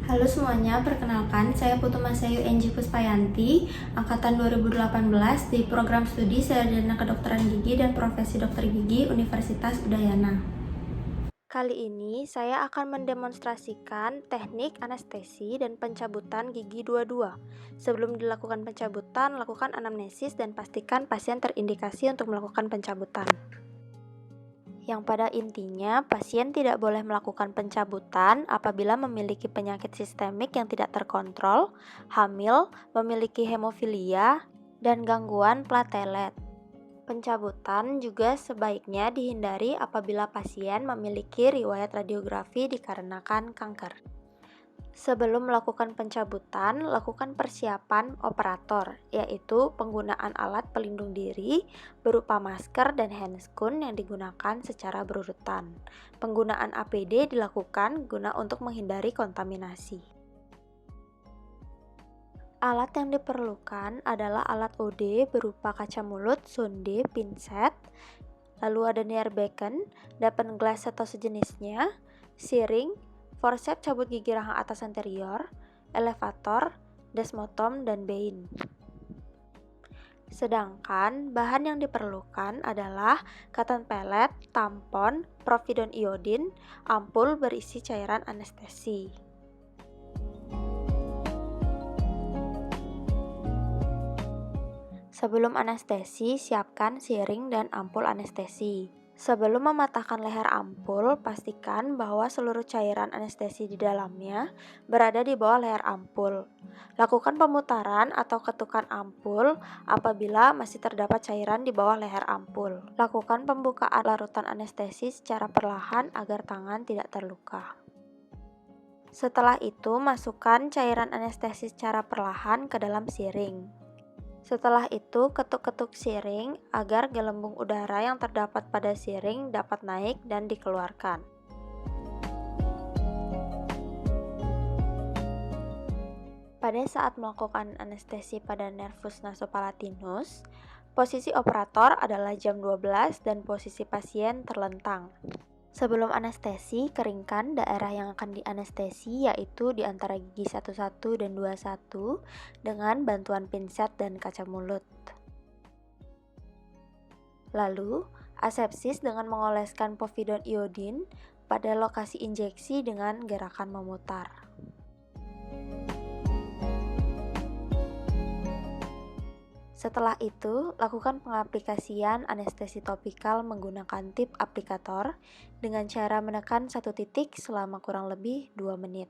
Halo semuanya, perkenalkan saya Putu Masayu Enji Puspayanti, Angkatan 2018 di Program Studi Sarjana Kedokteran Gigi dan Profesi Dokter Gigi Universitas Udayana. Kali ini saya akan mendemonstrasikan teknik anestesi dan pencabutan gigi dua-dua. Sebelum dilakukan pencabutan, lakukan anamnesis dan pastikan pasien terindikasi untuk melakukan pencabutan. Yang pada intinya, pasien tidak boleh melakukan pencabutan apabila memiliki penyakit sistemik yang tidak terkontrol, hamil, memiliki hemofilia, dan gangguan platelet. Pencabutan juga sebaiknya dihindari apabila pasien memiliki riwayat radiografi dikarenakan kanker. Sebelum melakukan pencabutan, lakukan persiapan operator, yaitu penggunaan alat pelindung diri berupa masker dan handscoon yang digunakan secara berurutan. Penggunaan APD dilakukan guna untuk menghindari kontaminasi. Alat yang diperlukan adalah alat OD berupa kaca mulut, sonde, pinset, lalu ada near beacon, dapen glass atau sejenisnya, siring, forceps cabut gigi rahang atas anterior, elevator, desmotom, dan bein. Sedangkan bahan yang diperlukan adalah cotton pellet, tampon, providon iodin, ampul berisi cairan anestesi. Sebelum anestesi, siapkan siring dan ampul anestesi. Sebelum mematahkan leher ampul, pastikan bahwa seluruh cairan anestesi di dalamnya berada di bawah leher ampul. Lakukan pemutaran atau ketukan ampul apabila masih terdapat cairan di bawah leher ampul. Lakukan pembukaan larutan anestesi secara perlahan agar tangan tidak terluka. Setelah itu, masukkan cairan anestesi secara perlahan ke dalam siring. Setelah itu, ketuk-ketuk siring agar gelembung udara yang terdapat pada siring dapat naik dan dikeluarkan. Pada saat melakukan anestesi pada nervus nasopalatinus, posisi operator adalah jam 12 dan posisi pasien terlentang. Sebelum anestesi, keringkan daerah yang akan dianestesi, yaitu di antara gigi 11 dan 21 dengan bantuan pinset dan kaca mulut. Lalu, asepsis dengan mengoleskan povidon iodin pada lokasi injeksi dengan gerakan memutar. Setelah itu, lakukan pengaplikasian anestesi topikal menggunakan tip aplikator dengan cara menekan satu titik selama kurang lebih 2 menit.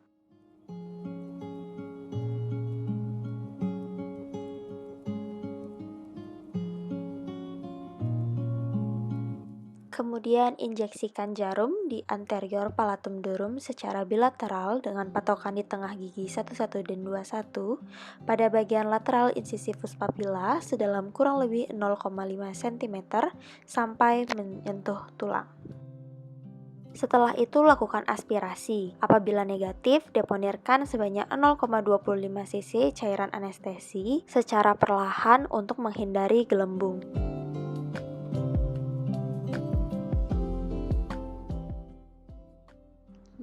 Kemudian injeksikan jarum di anterior palatum durum secara bilateral dengan patokan di tengah gigi 11 dan 21 pada bagian lateral incisivus papilla sedalam kurang lebih 0,5 cm sampai menyentuh tulang. Setelah itu lakukan aspirasi. Apabila negatif, deponirkan sebanyak 0,25 cc cairan anestesi secara perlahan untuk menghindari gelembung.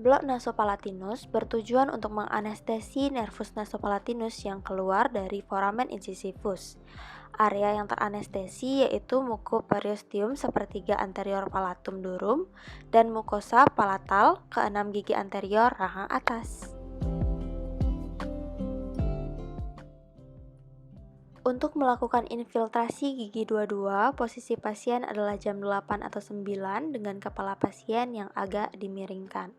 Blok nasopalatinus bertujuan untuk menganestesi nervus nasopalatinus yang keluar dari foramen incisivus. Area yang teranestesi yaitu mucoperiosteum sepertiga anterior palatum durum dan mukosa palatal ke-6 gigi anterior rahang atas. Untuk melakukan infiltrasi gigi dua-dua, posisi pasien adalah jam 8 atau 9 dengan kepala pasien yang agak dimiringkan.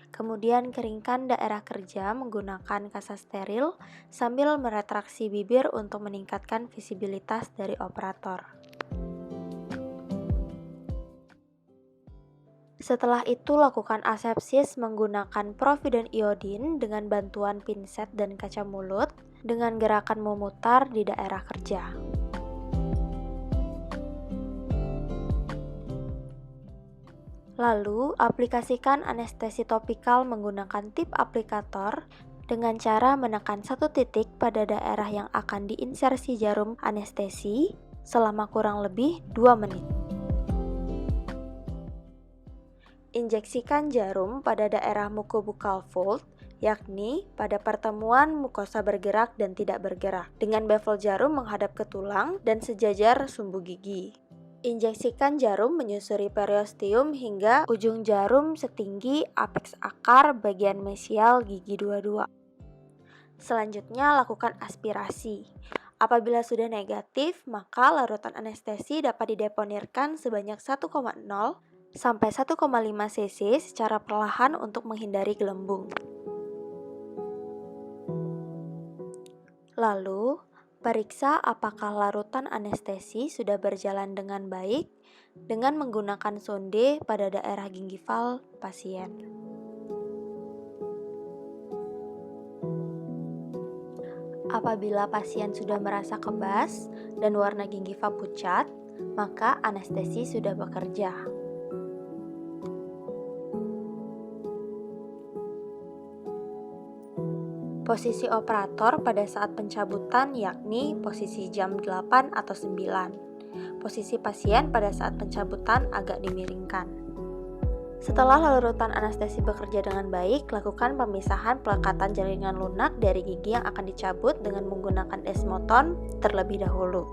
Kemudian keringkan daerah kerja menggunakan kasa steril sambil meretraksi bibir untuk meningkatkan visibilitas dari operator. Setelah itu lakukan asepsis menggunakan providon iodin dengan bantuan pinset dan kaca mulut dengan gerakan memutar di daerah kerja. Lalu, aplikasikan anestesi topikal menggunakan tip aplikator dengan cara menekan satu titik pada daerah yang akan diinsersi jarum anestesi selama kurang lebih 2 menit. Injeksikan jarum pada daerah mucobukal fold, yakni pada pertemuan mukosa bergerak dan tidak bergerak, dengan bevel jarum menghadap ke tulang dan sejajar sumbu gigi. Injeksikan jarum menyusuri periosteum hingga ujung jarum setinggi apeks akar bagian mesial gigi dua-dua. Selanjutnya, lakukan aspirasi. Apabila sudah negatif, maka larutan anestesi dapat dideponirkan sebanyak 1,0 sampai 1,5 cc secara perlahan untuk menghindari gelembung. Lalu, periksa apakah larutan anestesi sudah berjalan dengan baik dengan menggunakan sonde pada daerah gingival pasien. Apabila pasien sudah merasa kebas dan warna gingiva pucat, maka anestesi sudah bekerja. Posisi operator pada saat pencabutan yakni posisi jam 8 atau 9. Posisi pasien pada saat pencabutan agak dimiringkan. Setelah larutan anestesi bekerja dengan baik, lakukan pemisahan pelekatan jaringan lunak dari gigi yang akan dicabut dengan menggunakan desmoton terlebih dahulu.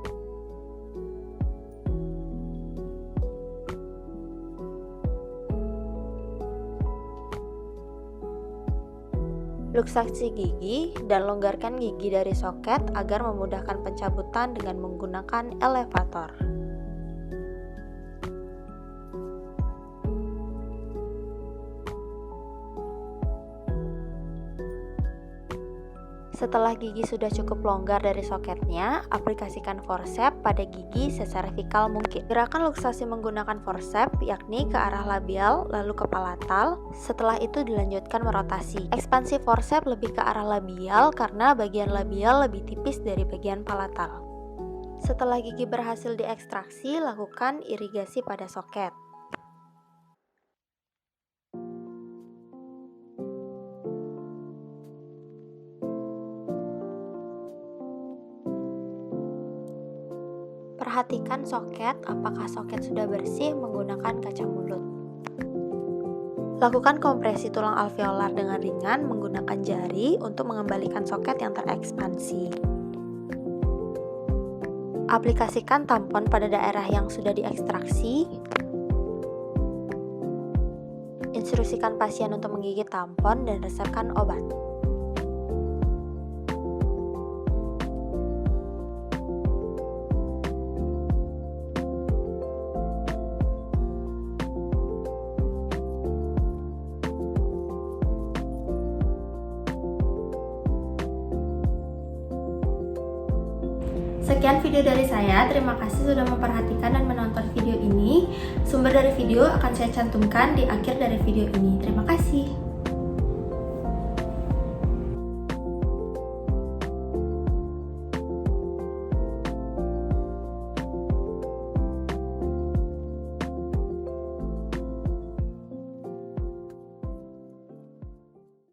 Luksasi gigi dan longgarkan gigi dari soket agar memudahkan pencabutan dengan menggunakan elevator. Setelah gigi sudah cukup longgar dari soketnya, aplikasikan forceps pada gigi seservikal mungkin. Gerakan luksasi menggunakan forceps yakni ke arah labial lalu ke palatal, setelah itu dilanjutkan merotasi. Ekspansi forceps lebih ke arah labial karena bagian labial lebih tipis dari bagian palatal. Setelah gigi berhasil diekstraksi, lakukan irigasi pada soket. Perhatikan soket, apakah soket sudah bersih menggunakan kaca mulut. Lakukan kompresi tulang alveolar dengan ringan menggunakan jari untuk mengembalikan soket yang terekspansi. Aplikasikan tampon pada daerah yang sudah diekstraksi. Instruksikan pasien untuk menggigit tampon dan resepkan obat. Sekian video dari saya, terima kasih sudah memperhatikan dan menonton video ini. Sumber dari video akan saya cantumkan di akhir dari video ini. Terima kasih.